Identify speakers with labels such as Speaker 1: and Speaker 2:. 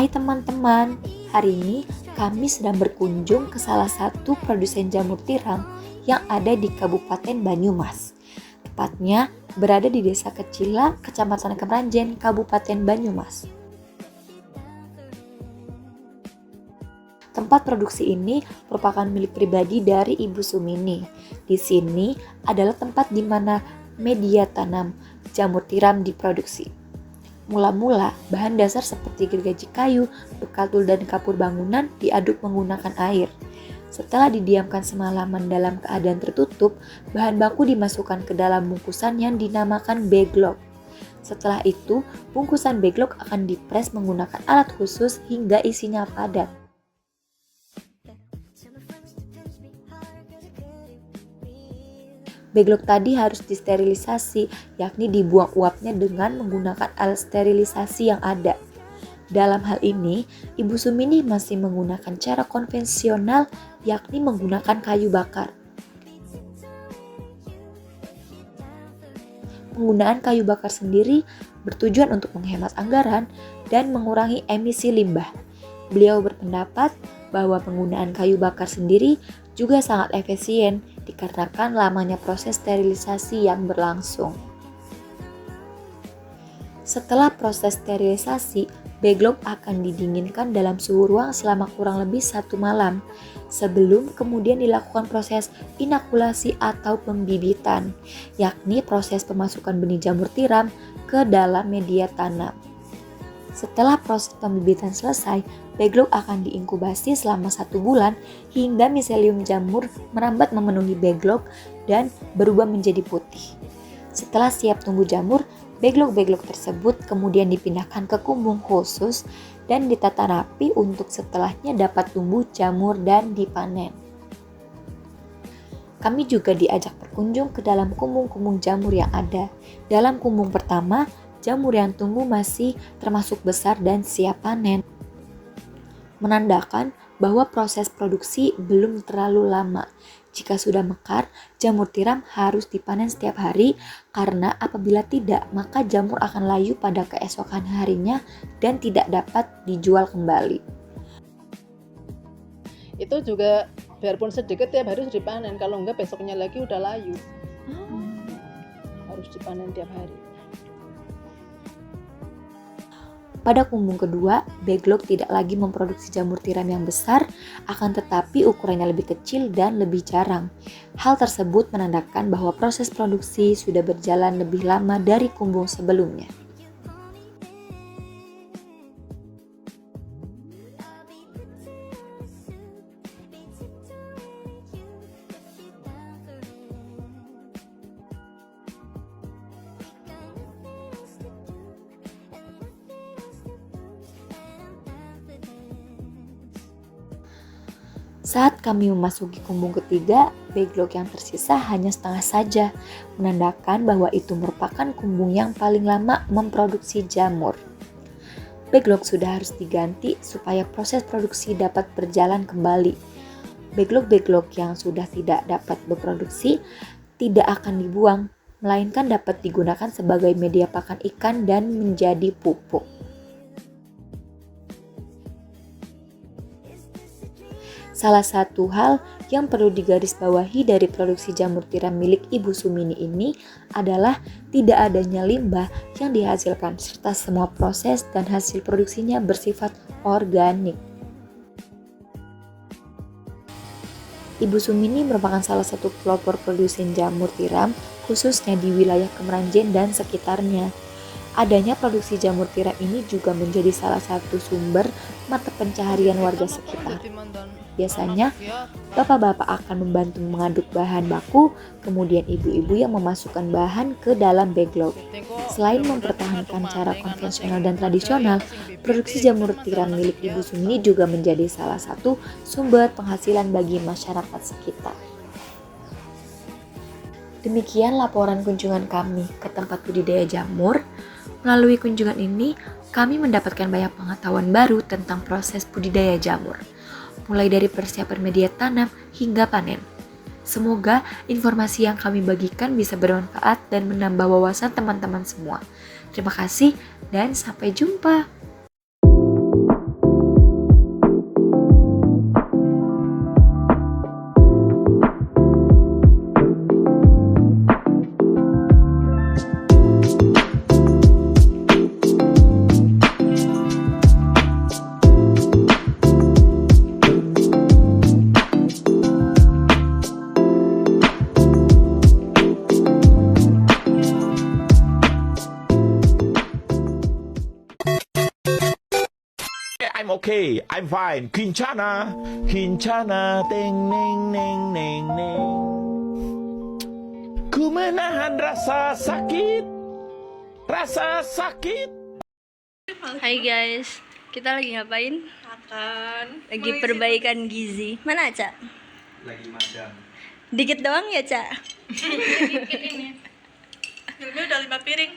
Speaker 1: Hai teman-teman, hari ini kami sedang berkunjung ke salah satu produsen jamur tiram yang ada di Kabupaten Banyumas. Tepatnya berada di Desa Kecila, Kecamatan Kemeranjen, Kabupaten Banyumas. Tempat produksi ini merupakan milik pribadi dari Ibu Sumini. Di sini adalah tempat di mana media tanam jamur tiram diproduksi. Mula-mula, bahan dasar seperti gergaji kayu, bekatul, dan kapur bangunan diaduk menggunakan air. Setelah didiamkan semalaman dalam keadaan tertutup, bahan baku dimasukkan ke dalam bungkusan yang dinamakan beglok. Setelah itu, bungkusan beglok akan dipres menggunakan alat khusus hingga isinya padat. Beglok tadi harus disterilisasi, yakni dibuang uapnya dengan menggunakan alat sterilisasi yang ada. Dalam hal ini, Ibu Sumini masih menggunakan cara konvensional, yakni menggunakan kayu bakar. Penggunaan kayu bakar sendiri bertujuan untuk menghemat anggaran dan mengurangi emisi limbah. Beliau berpendapat bahwa penggunaan kayu bakar sendiri juga sangat efisien dikarenakan lamanya proses sterilisasi yang berlangsung. Setelah proses sterilisasi, beglok akan didinginkan dalam suhu ruang selama kurang lebih 1 malam sebelum kemudian dilakukan proses inokulasi atau pembibitan, yakni proses pemasukan benih jamur tiram ke dalam media tanam. Setelah proses pembibitan selesai, beglok akan diinkubasi selama 1 bulan hingga miselium jamur merambat memenuhi beglok dan berubah menjadi putih. Setelah siap tumbuh jamur, beglok-beglok tersebut kemudian dipindahkan ke kumbung khusus dan ditata rapi untuk setelahnya dapat tumbuh jamur dan dipanen. Kami juga diajak berkunjung ke dalam kumbung-kumbung jamur yang ada. Dalam kumbung pertama, jamur yang tumbuh masih termasuk besar dan siap panen, menandakan bahwa proses produksi belum terlalu lama. Jika sudah mekar, jamur tiram harus dipanen setiap hari karena apabila tidak, maka jamur akan layu pada keesokan harinya dan tidak dapat dijual kembali.
Speaker 2: Itu juga biarpun sedikit tiap hari harus dipanen, kalau enggak besoknya lagi udah layu. Harus dipanen tiap hari.
Speaker 1: Pada kumbung kedua, beglok tidak lagi memproduksi jamur tiram yang besar, akan tetapi ukurannya lebih kecil dan lebih jarang. Hal tersebut menandakan bahwa proses produksi sudah berjalan lebih lama dari kumbung sebelumnya. Saat kami memasuki kumbung ketiga, beglok yang tersisa hanya setengah saja, menandakan bahwa itu merupakan kumbung yang paling lama memproduksi jamur. Beglok sudah harus diganti supaya proses produksi dapat berjalan kembali. Beglok-beglok yang sudah tidak dapat berproduksi tidak akan dibuang, melainkan dapat digunakan sebagai media pakan ikan dan menjadi pupuk. Salah satu hal yang perlu digarisbawahi dari produksi jamur tiram milik Ibu Sumini ini adalah tidak adanya limbah yang dihasilkan serta semua proses dan hasil produksinya bersifat organik. Ibu Sumini merupakan salah satu pelopor produsen jamur tiram khususnya di wilayah Kemeranjen dan sekitarnya. Adanya produksi jamur tiram ini juga menjadi salah satu sumber mata pencaharian warga sekitar. Biasanya, bapak-bapak akan membantu mengaduk bahan baku, kemudian ibu-ibu yang memasukkan bahan ke dalam beglok. Selain mempertahankan cara konvensional dan tradisional, produksi jamur tiram milik Ibu Sumini juga menjadi salah satu sumber penghasilan bagi masyarakat sekitar. Demikian laporan kunjungan kami ke tempat budidaya jamur. Melalui kunjungan ini, kami mendapatkan banyak pengetahuan baru tentang proses budidaya jamur, mulai dari persiapan media tanam hingga panen. Semoga informasi yang kami bagikan bisa bermanfaat dan menambah wawasan teman-teman semua. Terima kasih dan sampai jumpa.
Speaker 3: okay. I'm fine. Kincana, kincana, teng neng neng neng neng. Ku menahan rasa sakit, rasa sakit.
Speaker 4: Hai guys, kita lagi ngapain?
Speaker 5: Makan.
Speaker 4: Lagi perbaikan gizi. Mana Ca?
Speaker 3: Lagi madam.
Speaker 4: Dikit doang ya Ca?
Speaker 5: Ini udah 5 piring.